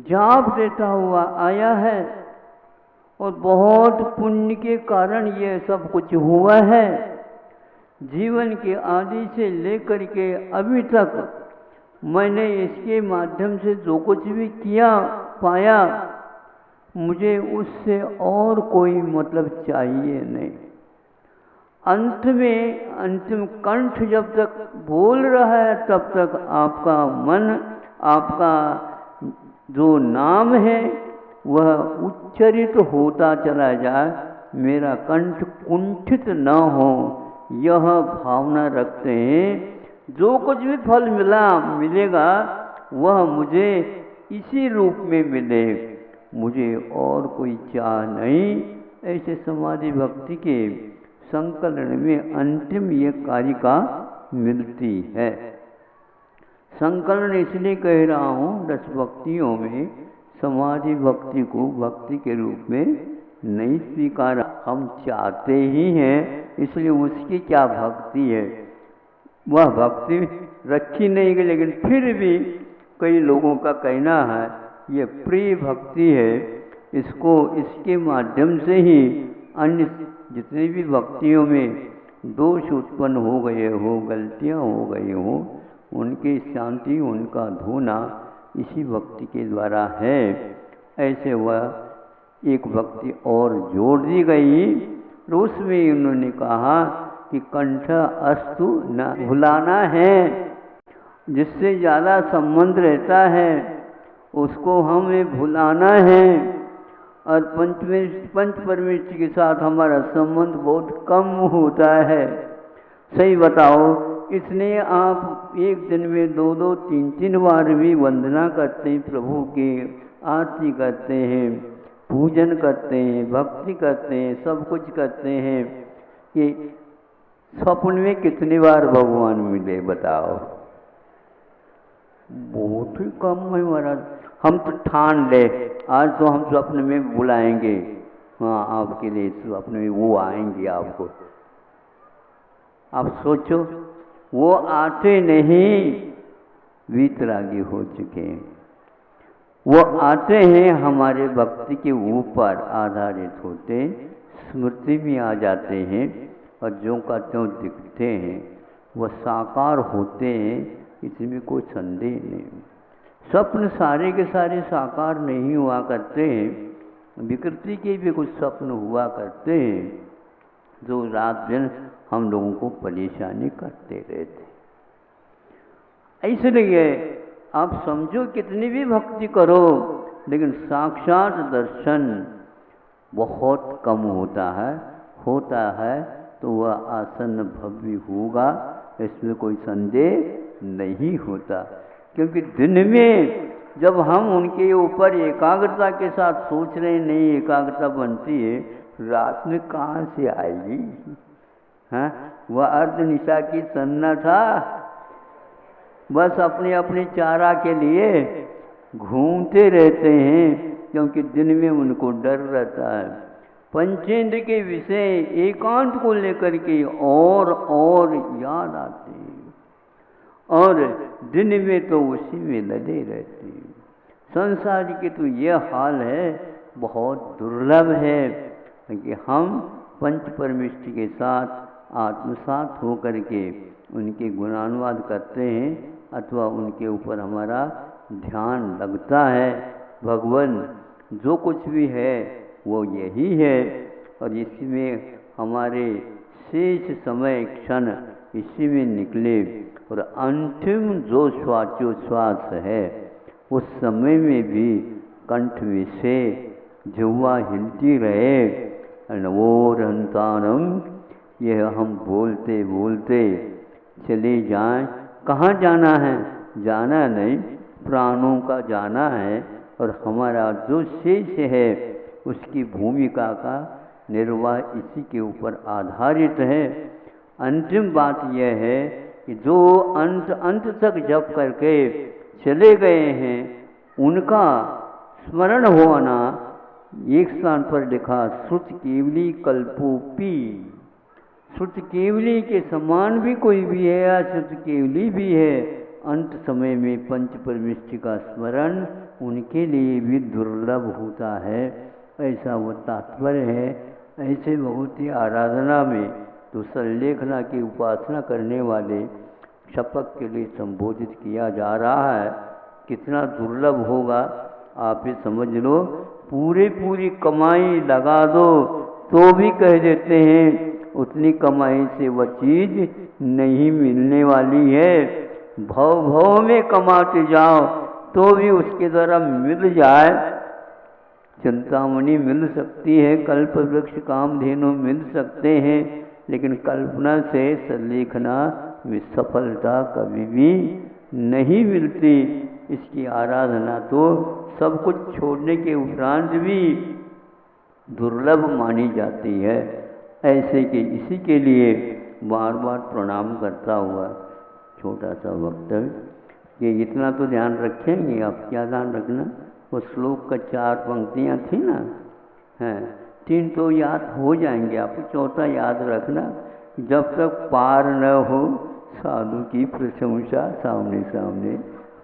जाप देता हुआ आया है और बहुत पुण्य के कारण ये सब कुछ हुआ है। जीवन के आदि से लेकर के अभी तक मैंने इसके माध्यम से जो कुछ भी किया पाया, मुझे उससे और कोई मतलब चाहिए नहीं। अंत में अंतिम कंठ जब तक बोल रहा है तब तक आपका मन, आपका जो नाम है वह उच्चरित होता चला जाए, मेरा कंठ कुंठित न हो, यह भावना रखते हैं। जो कुछ भी फल मिलेगा वह मुझे इसी रूप में मिले, मुझे और कोई चाह नहीं। ऐसे समाधि भक्ति के संकलन में अंतिम ये कारिका मिलती है। संकलन इसलिए कह रहा हूँ, रस भक्तियों में समाधि भक्ति को भक्ति के रूप में नहीं स्वीकारा। हम चाहते ही हैं, इसलिए उसकी क्या भक्ति है, वह भक्ति रखी नहीं गई। लेकिन फिर भी कई लोगों का कहना है ये प्रिय भक्ति है, इसको इसके माध्यम से ही अन्य जितनी भी भक्तियों में दोष उत्पन्न हो गए हो, गलतियां हो गई हो, उनकी शांति, उनका धोना इसी भक्ति के द्वारा है। ऐसे वह एक भक्ति और जोड़ दी गई, तो उसमें उन्होंने कहा कि कंठ अस्तु न भुलाना है। जिससे ज़्यादा संबंध रहता है उसको हमें भुलाना है, और पंच परमेश्वर के साथ हमारा संबंध बहुत कम होता है। सही बताओ, इसलिए आप एक दिन में 2-2, 3-3 बार भी वंदना करते हैं, प्रभु की आरती करते हैं, पूजन करते हैं, भक्ति करते हैं, सब कुछ करते हैं। कि स्वप्न में कितनी बार भगवान मिले बताओ? बहुत ही कम है महाराज। हम तो ठान ले आज तो हम स्वप्न में बुलाएंगे, हाँ आपके लिए स्वप्न में वो आएंगे आपको। आप सोचो, वो आते नहीं, वीतरागी हो चुके हैं। वो आते हैं हमारे भक्ति के ऊपर आधारित होते, स्मृति में आ जाते हैं, और जो का त्यों दिखते हैं, वह साकार होते हैं, इसमें कोई संदेह नहीं। स्वप्न सारे के सारे साकार नहीं हुआ करते हैं, विकृति के भी कुछ स्वप्न हुआ करते हैं जो रात दिन हम लोगों को परेशानी करते रहते। इसलिए आप समझो कितनी भी भक्ति करो, लेकिन साक्षात दर्शन बहुत कम होता है तो वह आसन्न भव्य होगा, इसमें कोई संदेह नहीं होता। क्योंकि दिन में जब हम उनके ऊपर एकाग्रता के साथ सोच रहे नहीं एकाग्रता बनती है, रात में कहाँ से आएगी? हाँ, वह अर्ध निशा की सन्नाटा बस अपने अपने चारा के लिए घूमते रहते हैं, क्योंकि दिन में उनको डर रहता है। पंचेंद्र के विषय एकांत को लेकर के और याद आते हैं, और दिन में तो उसी में लगे रहते हैं। संसार के तो यह हाल है, बहुत दुर्लभ है कि हम पंच परमेष्टि के साथ आत्मसात होकर के उनके गुणानुवाद करते हैं, अथवा उनके ऊपर हमारा ध्यान लगता है। भगवान जो कुछ भी है वो यही है, और इसमें हमारे शेष समय क्षण इसी में निकले, और अंतिम जो श्वासोच्छ्वास है उस समय में भी कंठ में से जिह्वा हिलती रहे, अनवोर हंतानम, यह हम बोलते बोलते चले जाएं। कहाँ जाना है? जाना नहीं, प्राणों का जाना है, और हमारा जो शेष है उसकी भूमिका का निर्वाह इसी के ऊपर आधारित है। अंतिम बात यह है कि जो अंत तक जप करके चले गए हैं, उनका स्मरण होना एक स्थान पर लिखा, श्रुत केवली कल्पोपी। श्रुत केवली के समान भी कोई भी है, अश्रुत केवली भी है, अंत समय में पंच परमेष्टि का स्मरण उनके लिए भी दुर्लभ होता है, ऐसा वो तात्पर्य है। ऐसे भगवती आराधना में तो संलेखना की उपासना करने वाले शपथ के लिए संबोधित किया जा रहा है। कितना दुर्लभ होगा आप ही समझ लो। पूरी कमाई लगा दो तो भी कह देते हैं उतनी कमाई से वह चीज नहीं मिलने वाली है। भव में कमाते जाओ तो भी उसके द्वारा मिल जाए, चिंतामणि मिल सकती है, कल्प वृक्ष कामधेनु मिल सकते हैं, लेकिन कल्पना से संलेखना में सफलता कभी भी नहीं मिलती। इसकी आराधना तो सब कुछ छोड़ने के उपरांत भी दुर्लभ मानी जाती है। ऐसे कि इसी के लिए बार बार प्रणाम करता हुआ छोटा सा वक्तव्य कि इतना तो ध्यान रखेंगे आप। क्या ध्यान रखना? वो श्लोक का 4 पंक्तियाँ थी ना, हैं 3 तो याद हो जाएंगे आपको, चौथा याद रखना। जब तक पार न हो साधु की प्रशंसा सामने सामने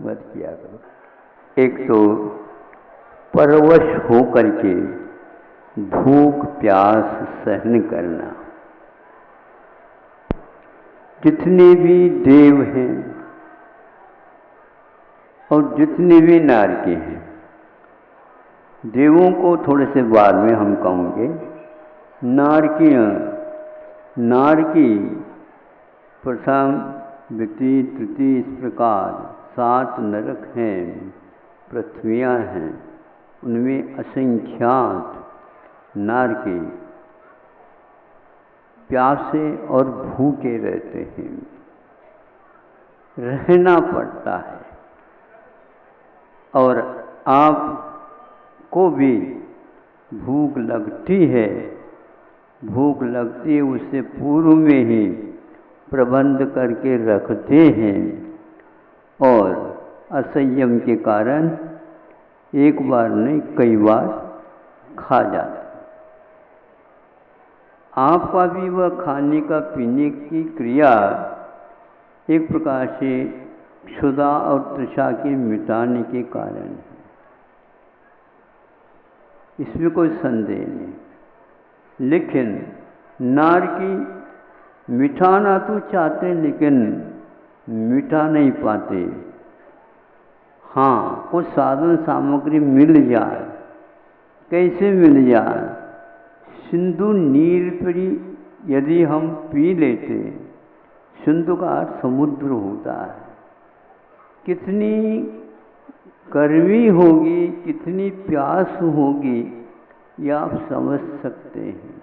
मत किया करो। एक तो परवश हो करके भूख प्यास सहन करना। जितने भी देव हैं और जितने भी नारकी हैं, देवों को थोड़े से बाद में हम कहेंगे, नारकी प्रथम द्वितीय तृतीय इस प्रकार 7 नरक हैं, पृथ्वियाँ हैं, उनमें असंख्यात नारकी प्यासे और भूखे रहते हैं, रहना पड़ता है। और आपको भी भूख लगती है, भूख लगती है उससे पूर्व में ही प्रबंध करके रखते हैं, और असंयम के कारण एक बार नहीं कई बार खा जाते। आपका भी वह खाने का पीने की क्रिया एक प्रकार से क्षुधा और तृषा के मिटाने के कारण है, इसमें कोई संदेह नहीं। लेकिन नारकी मिटाना तो चाहते लेकिन मिटा नहीं पाते। हाँ, कुछ साधन सामग्री मिल जाए, कैसे मिल जाए? सिंधु नीर पर यदि हम पी लेते, सिंधु का अर्थ समुद्र होता है, कितनी गर्मी होगी, कितनी प्यास होगी, यह आप समझ सकते हैं।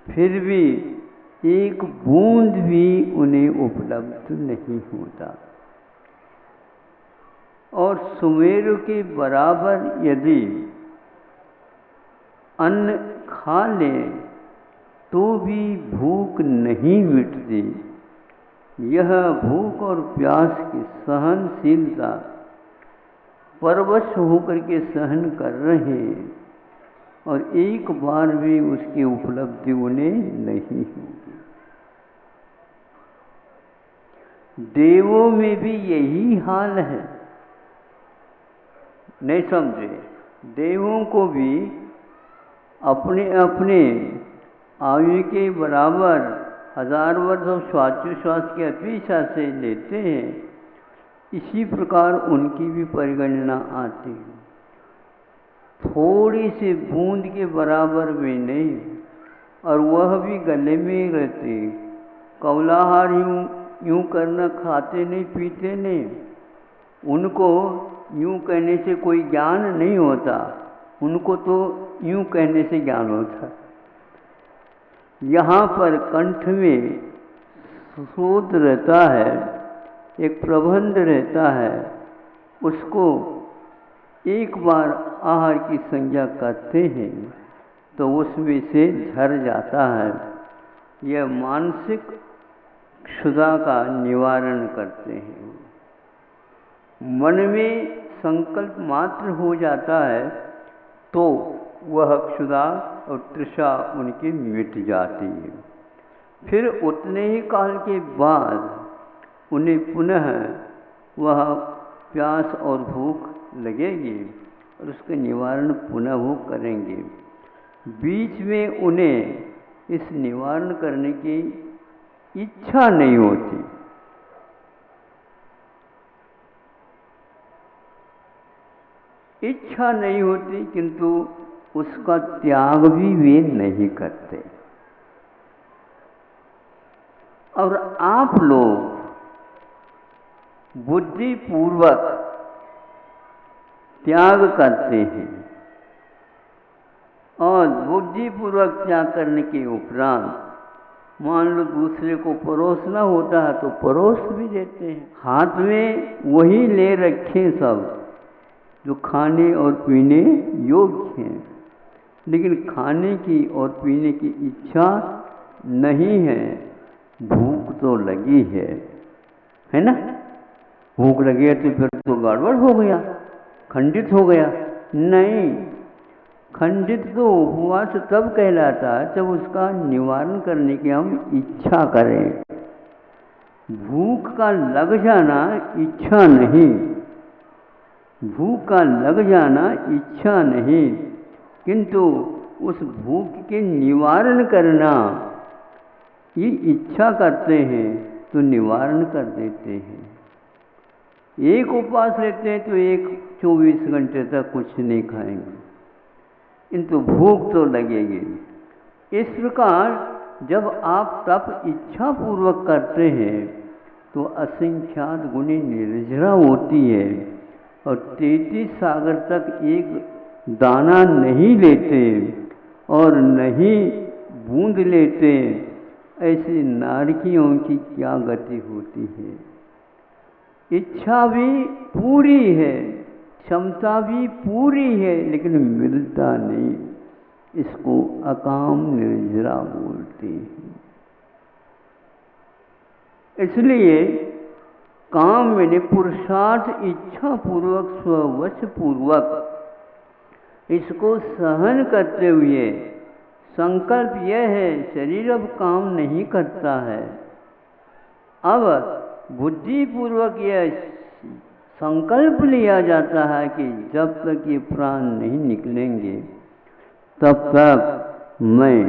फिर भी एक बूंद भी उन्हें उपलब्ध नहीं होता। और सुमेरु के बराबर यदि अन्न खा लें तो भी भूख नहीं मिटती। यह भूख और प्यास की सहनशीलता परवश होकर के सहन कर रहे हैं, और एक बार भी उसकी उपलब्धि उन्हें नहीं होगी। देवों में भी यही हाल है, नहीं समझे? देवों को भी अपने अपने आयु के बराबर 1000 वर्ष और श्वासोच्छ्वास की अपेक्षा से लेते हैं। इसी प्रकार उनकी भी परिगणना आती है, थोड़ी सी बूंद के बराबर भी नहीं, और वह भी गले में ही रहती। कौलाहार यूं करना, खाते नहीं पीते नहीं, उनको यूं कहने से कोई ज्ञान नहीं होता, उनको तो यूं कहने से ज्ञान होता। यहाँ पर कंठ में शोध रहता है, एक प्रबंध रहता है, उसको एक बार आहार की संज्ञा करते हैं तो उसमें से झर जाता है। यह मानसिक क्षुधा का निवारण करते हैं। मन में संकल्प मात्र हो जाता है तो वह क्षुधा और तृषा उनकी मिट जाती है। फिर उतने ही काल के बाद उन्हें पुनः वह प्यास और भूख लगेगी और उसका निवारण पुनः वो करेंगे। बीच में उन्हें इस निवारण करने की इच्छा नहीं होती। इच्छा नहीं होती, किंतु उसका त्याग भी वे नहीं करते। और आप लोग बुद्धिपूर्वक त्याग करते हैं, और बुद्धिपूर्वक त्याग करने के उपरांत मान लो दूसरे को परोसना होता है तो परोस भी देते हैं। हाथ में वही ले रखे सब जो खाने और पीने योग्य हैं, लेकिन खाने की और पीने की इच्छा नहीं है। भूख तो लगी है ना? भूख लगी है तो फिर तो गड़बड़ हो गया, खंडित हो गया। नहीं, खंडित तो उपवास तब कहलाता है जब उसका निवारण करने की हम इच्छा करें। भूख का लग जाना इच्छा नहीं, भूख का लग जाना इच्छा नहीं, किंतु उस भूख के निवारण करना ये इच्छा करते हैं तो निवारण कर देते हैं। एक उपवास लेते हैं तो 24 घंटे तक कुछ नहीं खाएंगे, किंतु भूख तो लगेगी। इस प्रकार जब आप तप इच्छा पूर्वक करते हैं तो असंख्यात गुणी निर्जरा होती है, और 33 सागर तक एक दाना नहीं लेते और नहीं बूंद लेते, ऐसी नारकियों की क्या गति होती है। इच्छा भी पूरी है, क्षमता भी पूरी है, लेकिन मिलता नहीं। इसको अकाम निर्जरा बोलते हैं। इसलिए काम मैंने पुरुषार्थ इच्छा पूर्वक स्ववश पूर्वक इसको सहन करते हुए संकल्प यह है शरीर अब काम नहीं करता है। अब बुद्धिपूर्वक यह संकल्प लिया जाता है कि जब तक ये प्राण नहीं निकलेंगे तब तक मैं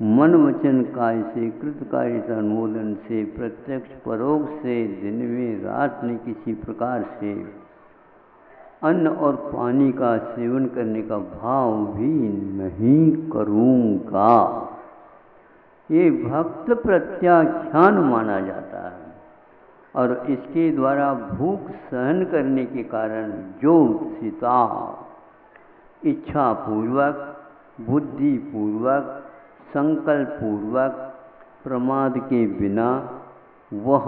मन वचन काय से कृतकार्यता अनुमोदन से प्रत्यक्ष परोक्ष से दिन में रात में किसी प्रकार से अन्न और पानी का सेवन करने का भाव भी नहीं करूँगा। ये भक्त प्रत्याख्यान माना जाता है, और इसके द्वारा भूख सहन करने के कारण जो सीता इच्छा पूर्वक बुद्धि पूर्वक संकल्प पूर्वक प्रमाद के बिना वह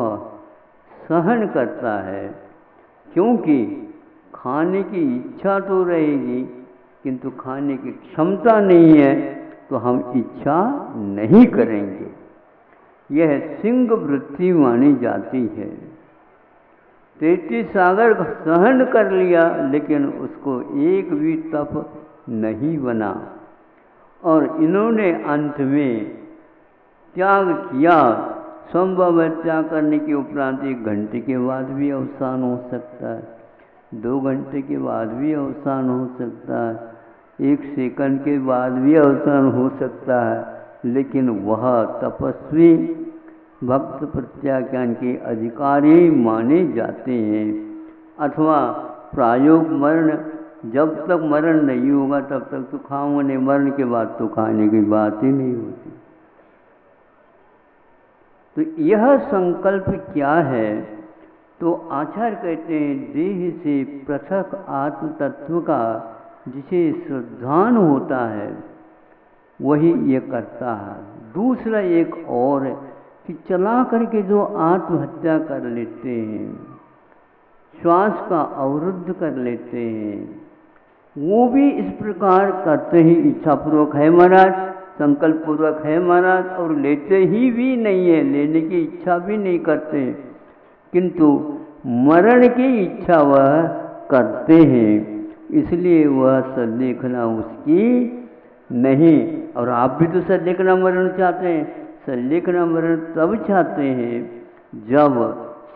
सहन करता है, क्योंकि खाने की इच्छा तो रहेगी किंतु खाने की क्षमता नहीं है, तो हम इच्छा नहीं करेंगे। यह सिंह वृत्ति मानी जाती है। 33 सागर सहन कर लिया, लेकिन उसको एक भी तप नहीं बना, और इन्होंने अंत में त्याग किया। संभव है त्याग करने के उपरांत 1 घंटे के बाद भी अवसान हो सकता है, 2 घंटे के बाद भी अवसान हो सकता है, 1 सेकंड के बाद भी अवसान हो सकता है, लेकिन वह तपस्वी भक्त प्रत्याख्यान के अधिकारी माने जाते हैं। अथवा प्रायोग मरण, जब तक मरण नहीं होगा तब तक तो खाऊंगा नहीं, मरण के बाद तो खाने की बात ही नहीं होती। तो यह संकल्प क्या है? तो आचार्य कहते हैं देह से पृथक आत्म तत्व का जिसे श्रद्धान होता है वही ये करता है। दूसरा एक और है कि चला करके जो आत्महत्या कर लेते हैं, श्वास का अवरुद्ध कर लेते हैं, वो भी इस प्रकार करते ही इच्छापूर्वक है महाराज, संकल्प पूर्वक है महाराज, और लेते ही भी नहीं है, लेने की इच्छा भी नहीं करते, किंतु मरण की इच्छा वह करते हैं। इसलिए वह सल्लेखना उसकी नहीं। और आप भी तो सल्लेखना मरण चाहते हैं। सल्लेखना मरण तब चाहते हैं जब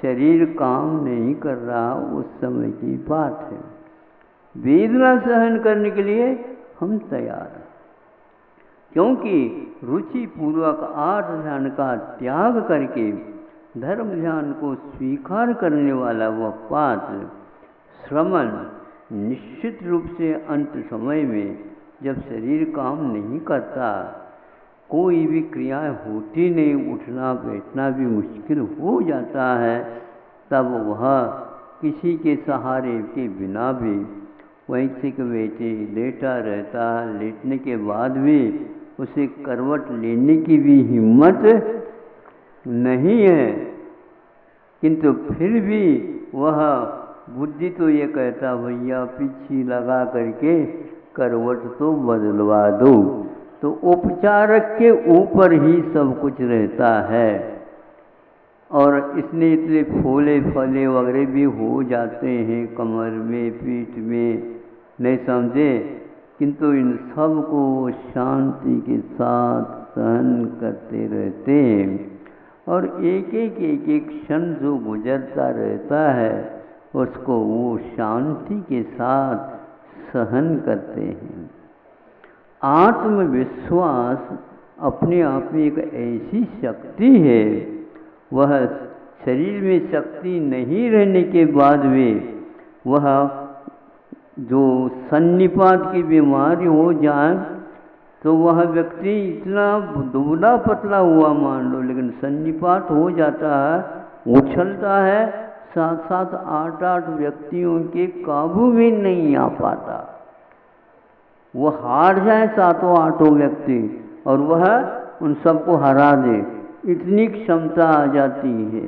शरीर काम नहीं कर रहा उस समय की बात है। वेदना सहन करने के लिए हम तैयार हैं, क्योंकि रुचि पूर्वक 8 ध्यान का त्याग करके धर्म ध्यान को स्वीकार करने वाला वह पात्र श्रमण निश्चित रूप से अंत समय में, जब शरीर काम नहीं करता, कोई भी क्रियाएं होती नहीं, उठना बैठना भी मुश्किल हो जाता है, तब वह किसी के सहारे के बिना भी वहीं से बैठे लेटा रहता है। लेटने के बाद भी उसे करवट लेने की भी हिम्मत नहीं है, किंतु फिर भी वह बुद्धि तो ये कहता भैया पीछे लगा करके करवट तो बदलवा दो। तो उपचारक के ऊपर ही सब कुछ रहता है, और इसलिए इतने फूले फले वगैरह भी हो जाते हैं कमर में, पीठ में, नहीं समझे, किंतु इन सब को शांति के साथ सहन करते रहते हैं, और एक एक क्षण जो गुजरता रहता है उसको वो शांति के साथ सहन करते हैं। आत्मविश्वास अपने आप में एक ऐसी शक्ति है, वह शरीर में शक्ति नहीं रहने के बाद में वह जो सन्निपात की बीमारी हो जाए तो वह व्यक्ति इतना दुबला पतला हुआ मान लो, लेकिन सन्निपात हो जाता है, उछलता है, साथ साथ 8 व्यक्तियों के काबू में नहीं आ पाता। वो हार जाए 7 व्यक्ति और वह उन सबको हरा दे, इतनी क्षमता आ जाती है।